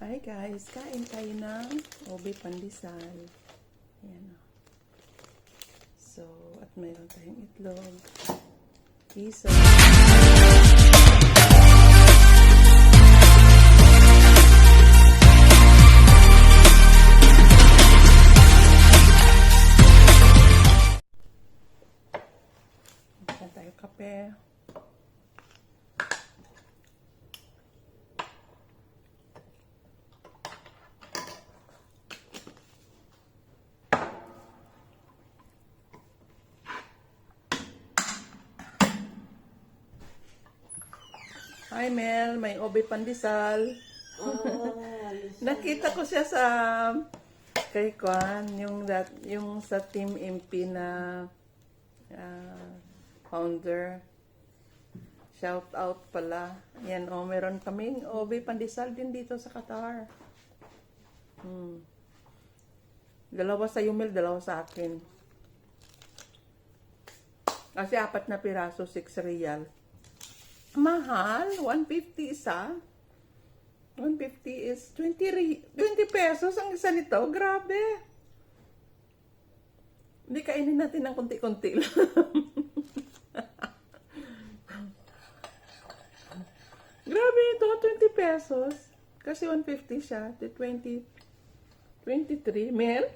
Hi guys, kain tayo ng ube pandesal. Ayan o. So, at mayroon tayong itlog. Piso. Ayan tayo kape. Hi Mel, may ube pandesal. Nakita ko siya sa kay Kwan, yung sa Team MP na founder. Shout out pala. Yan meron kaming ube pandesal din dito sa Qatar. Dalawa sa Yumel, dalawa sa akin. Kasi 4 na piraso, 6 riyal. Mahal, 150 isa. 150 is 20 pesos ang isa nito. Grabe. Hindi, kainin natin ng konti-konti lang. Grabe ito, 20 pesos. Kasi 150 siya. 23. Mel?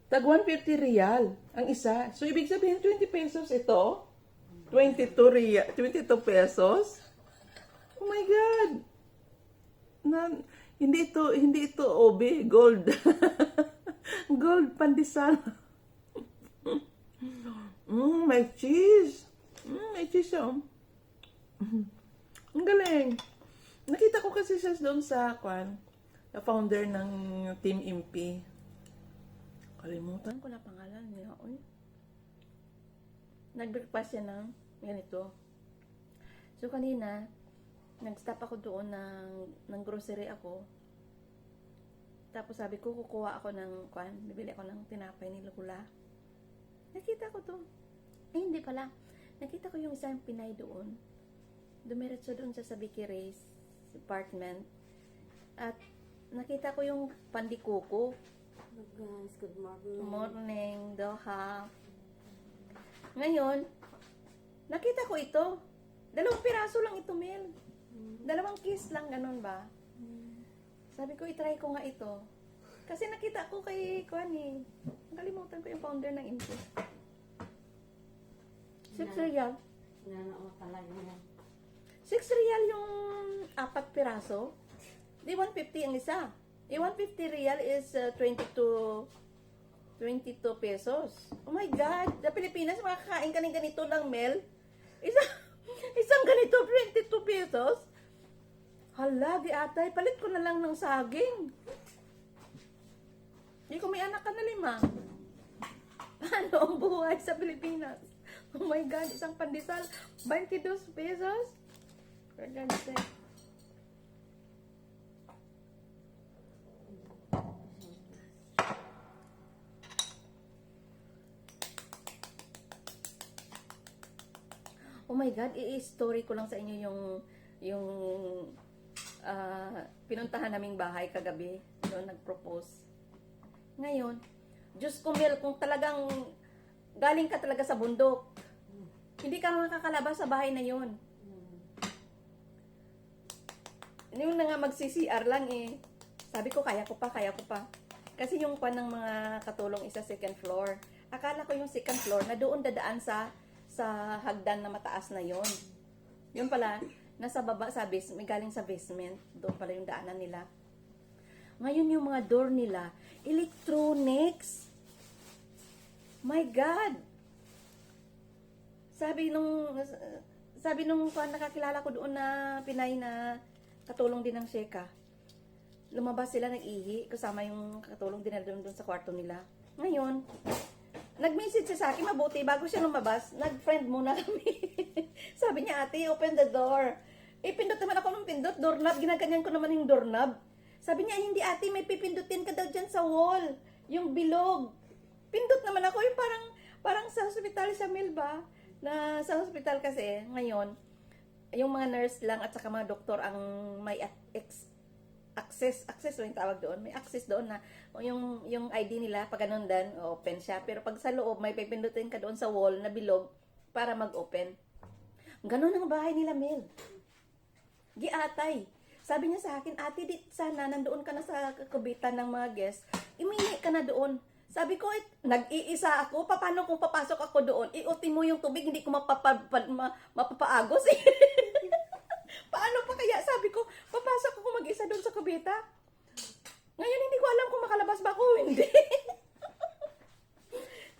Tag 150 riyal ang isa. So, ibig sabihin 20 pesos ito. 22 pesos. Oh my God. Hindi ito ube, gold. Gold pandesal. May cheese. May cheese siya. Ang galing. Nakita ko kasi siya doon sa founder ng Team MP. Kalimutan ko na pangalan niya. Nag-breakfast siya ng ganito. So, kanina, nag-stop ako doon ng grocery ako. Tapos sabi ko, kukuha ako ng bibili ako ng tinapay ni Lola. Nakita ko to. Hindi pala. Nakita ko yung isang Pinay doon. Dumiretso doon sa Vicky Reyes apartment. At nakita ko yung pandikuko. Guys, good morning. Good morning, Doha. Ngayon, nakita ko ito. 2 piraso lang ito, Mel. 2 kiss lang, ganun ba? Sabi ko, itry ko nga ito. Kasi nakita ko kay Kwani. Nakalimutan ko yung founder ng Info. 6 riyal. 6 riyal yung 4 piraso. Di 150 ang isa. 150 riyal is 22 pesos. Oh my God! Sa Pilipinas, makakain ka ng ganito lang, Mel. Isang ganito, 22 pesos. Hala, di atay. Palit ko na lang ng saging. Hindi ko may anak ka na 5. Paano ang buhay sa Pilipinas? Oh my God, isang pandesal, 22 pesos? For God's sake. Oh my God, i-story ko lang sa inyo yung pinuntahan naming bahay kagabi. Doon nag-propose. Ngayon, Diyos ko, Mel, kung talagang galing ka talaga sa bundok, hindi ka makakalabas sa bahay na yun. Yung na nga mag-CCR lang eh. Sabi ko, kaya ko pa. Kasi yung ng mga katulong isa second floor. Akala ko yung second floor na doon dadaan sa hagdan na mataas na yon. Yun pala, nasa baba sa basement, galing sa basement. Doon pala yung daanan nila. Ngayon yung mga door nila, electronics. My God! Sabi nung nakakilala ko doon na Pinay na katulong din ng Sheka. Lumabas sila, nag-ihi, kasama yung katulong din na doon sa kwarto nila. Ngayon, nag-message siya sa akin, mabuti, bago siya lumabas, nag-friend muna kami. Sabi niya, ate, open the door. Pindot naman ako ng pindot, doorknob, ginaganyan ko naman yung doorknob. Sabi niya, hindi ate, may pipindutin ka daw dyan sa wall. Yung bilog. Pindot naman ako, yung parang sa hospital sa Mel ba? Na sa hospital kasi, ngayon, yung mga nurse lang at saka mga doktor ang may access yung tawag doon. May access doon na yung ID nila, pag ganun din, open siya. Pero pag sa loob, may pipindutin ka doon sa wall na bilog para mag-open. Ganun ang bahay nila, Mel. Giatay. Sabi niya sa akin, ate, sana nandoon ka na sa kakubitan ng mga guests, imini ka na doon. Sabi ko, nag-iisa ako, paano kung papasok ako doon? Iuti mo yung tubig, hindi ko mapapaagos eh. Paano pa kaya? Sabi ko, papasok ako mag-isa doon sa kubita. Ngayon, hindi ko alam kung makalabas ba ako o hindi.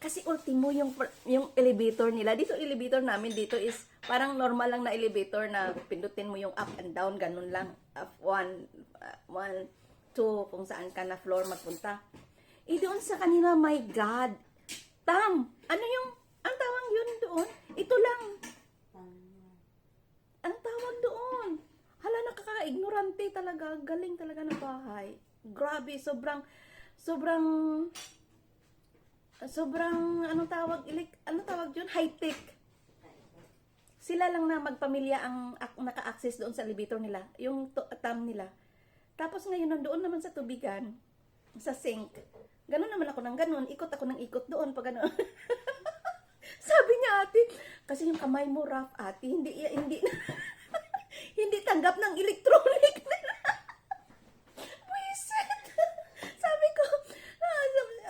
Kasi ultimo yung elevator nila. Dito elevator namin dito is parang normal lang na elevator na pindutin mo yung up and down, ganun lang. Up 1, 2, kung saan ka na floor magpunta. Doon sa kanila, my God. Tam, ano yung, ang tawag yun doon? Ito lang. Ang tawag doon. Hala, nakaka-ignorante talaga. Galing talaga ng bahay. Grabe, sobrang, anong tawag yun? High-tech. Sila lang na magpamilya ang naka-access doon sa elevator nila. Yung tam nila. Tapos ngayon, nandoon naman sa tubigan, sa sink. Ganun naman ako ng ganun. Ikot ako ng ikot doon pag ganun. Sabi niya, ate, kasi yung kamay mo rough, ate, hindi hindi tanggap ng electronic. Wisit. Sabi ko,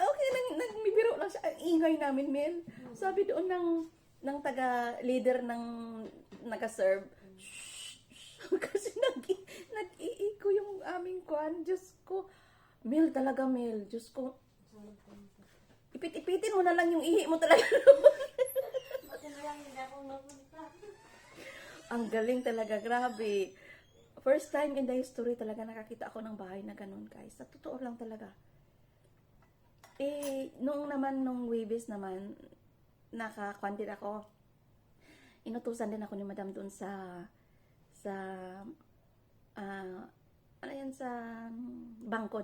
okay, nagbibiro lang siya. Ang ingay namin, Mel. Sabi doon ng taga-leader ng nag-serve, kasi nag-iiko yung aming kwan. Diyos ko. Mel talaga, Mel. Diyos ko. Ipit-ipitin mo na lang yung ihi mo talaga. Ang galing talaga, grabe. First time in the history talaga nakakita ako ng bahay na ganun, guys. Sa totoo lang talaga. Nung Webes naman, nakakwandit ako. Inutusan din ako ni Madam doon sa bangko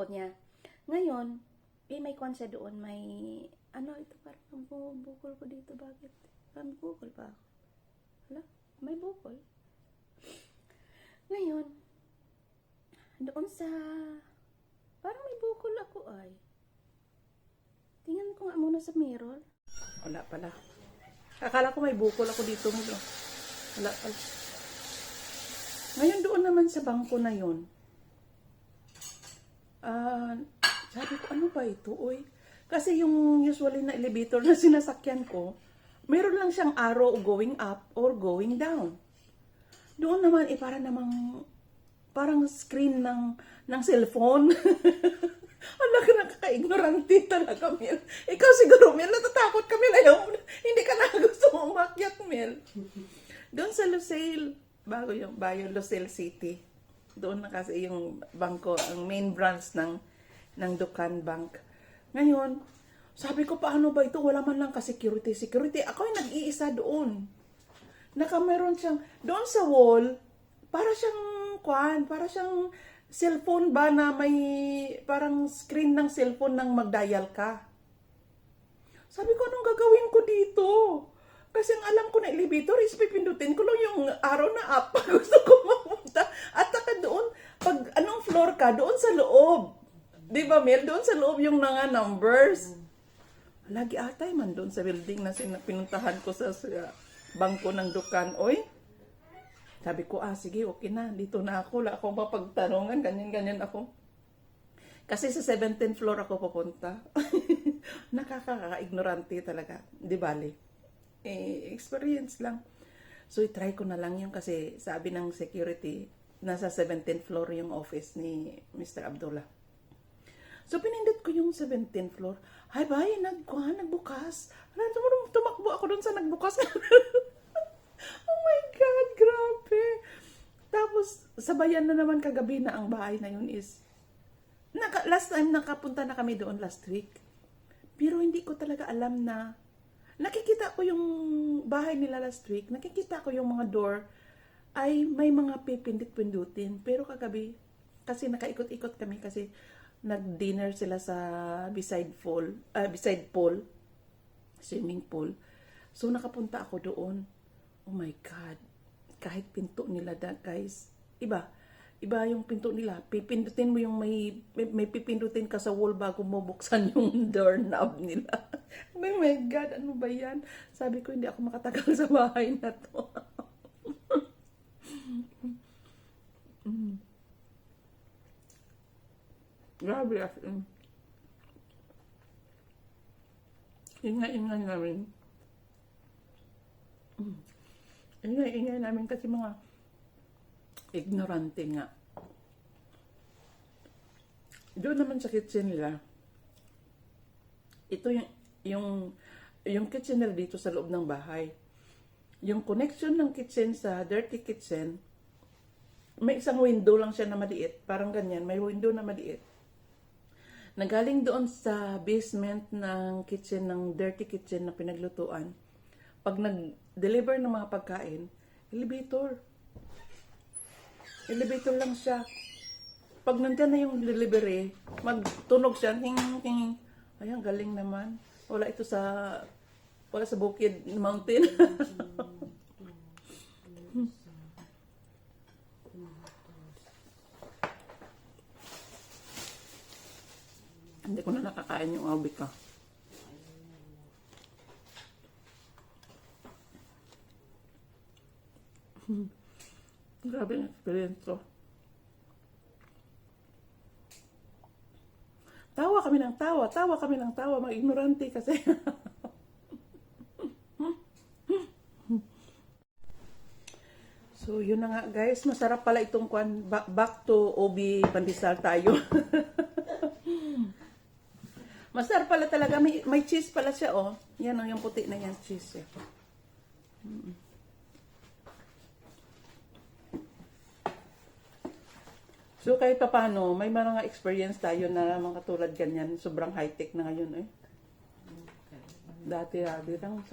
niya. Ngayon, may kwan siya doon, ito parang bukol ko dito, bakit? Parang bukol pa ako. Hala, may bukol. Ngayon, doon parang may bukol ako ay. Tingnan ko nga muna sa mirror. Wala pala. Akala ko may bukol ako dito. Wala pala. Ngayon doon naman sa bangko na yun, sabi ko, ano ba ito, oy? Kasi yung usually na elevator na sinasakyan ko, mayroon lang siyang arrow going up or going down. Doon naman, parang screen ng cellphone. Ala ka, nakaka-ignorante talaga, Mel. Ikaw siguro, Mel, natatakot ka, Mel. Ayaw, hindi ka na gusto mong umakyat, Mel. Doon sa Lucille, bago yung Bayo Lucille City. Doon na kasi yung bangko, ang main branch ng Dukan Bank. Ngayon, sabi ko, paano ba ito? Wala man lang ka-security. Ako yung nag-iisa doon. Meron siyang, doon sa wall, para siyang cellphone ba na may, parang screen ng cellphone nang mag-dial ka. Sabi ko, anong gagawin ko dito? Kasi ang alam ko na elevator is pipindutin ko lang yung arrow na up pag gusto ko mapunta. At taka doon, pag anong floor ka, doon sa loob. Di ba, Mel? Doon sa loob yung mga numbers. Lagi atay man doon sa building na pinuntahan ko sa bangko ng Dukan. Oy, sabi ko, sige, okay na. Dito na ako. Wala akong mapagtanungan. Ganyan ako. Kasi sa 17th floor ako pupunta. Nakaka-ignorante talaga. Di bale. Experience lang. So, i-try ko na lang yun kasi sabi ng security, nasa 17th floor yung office ni Mr. Abdullah. So, pinindot ko yung 17th floor. Ay, bay, nagbukas. Tumakbo ako dun sa nagbukas. Oh my God, grabe. Tapos, sabayan na naman kagabi na ang bahay na yun is, last time nakapunta na kami doon last week. Pero hindi ko talaga alam na, nakikita ko yung bahay nila last week, nakikita ko yung mga door, ay may mga pipindit-pindutin. Pero kagabi, kasi nakaikot-ikot kami kasi nag-dinner sila sa beside pool, swimming pool. So, nakapunta ako doon. Oh my God, kahit pinto nila guys, iba. iba yung pinto nila. Pipindutin mo yung may pipindutin ka sa wall bago mo buksan yung doorknob nila. Oh my God, ano ba yan? Sabi ko, hindi ako makatagal sa bahay na to. Grabe as in. Ingay-ingay namin. Ingay-ingay namin kasi mga ignorante nga. Doon naman sa kitchen nila, ito yung kitchen nila dito sa loob ng bahay. Yung connection ng kitchen sa dirty kitchen, may isang window lang siya na maliit. Parang ganyan, may window na maliit. Nagaling doon sa basement ng kitchen, ng dirty kitchen na pinaglutuan. Pag nag-deliver ng mga pagkain, elevator. Elevator lang siya. Pag nandyan na yung delivery, magtunog siya. Ting, ting. Ayan, galing naman. Wala sa Bukid Mountain. Hindi ko na nakakain yung awbik ka. Grabe yung experience ko. Tawa kami ng tawa, mga ignorante kasi. So, yun na nga guys, masarap pala itong kwan. Back to Obi Pandesal tayo. Masarap pala talaga, may cheese pala siya, oh. Yan, oh, yung puti na yan, cheese. Eh. So, kahit pa paano, may mga experience tayo na mga katulad ganyan. Sobrang high-tech na ngayon, eh. Dati, lang,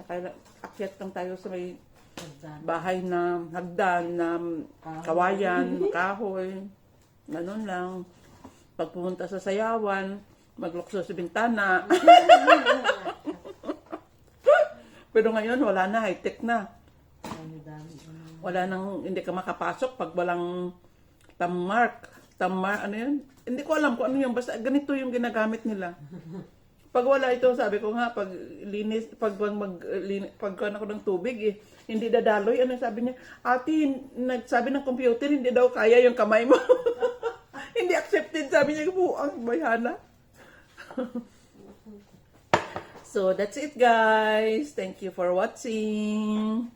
akyat lang tayo sa may bahay na hagdan, na kawayan, kahoy. Ganun lang. Pag pumunta sa sayawan, maglukso sa bintana. Pero ngayon, wala na, high-tech na. Wala nang, hindi ka makapasok pag walang Tamar, ano yun? Hindi ko alam kung ano yun, basta ganito yung ginagamit nila. Pag wala ito, sabi ko nga, pag ako ng tubig, hindi dadaloy. Ano sabi niya? Ate, nagsabi ng computer, hindi daw kaya yung kamay mo. Hindi accepted, sabi niya, ang bayana. So, that's it guys. Thank you for watching.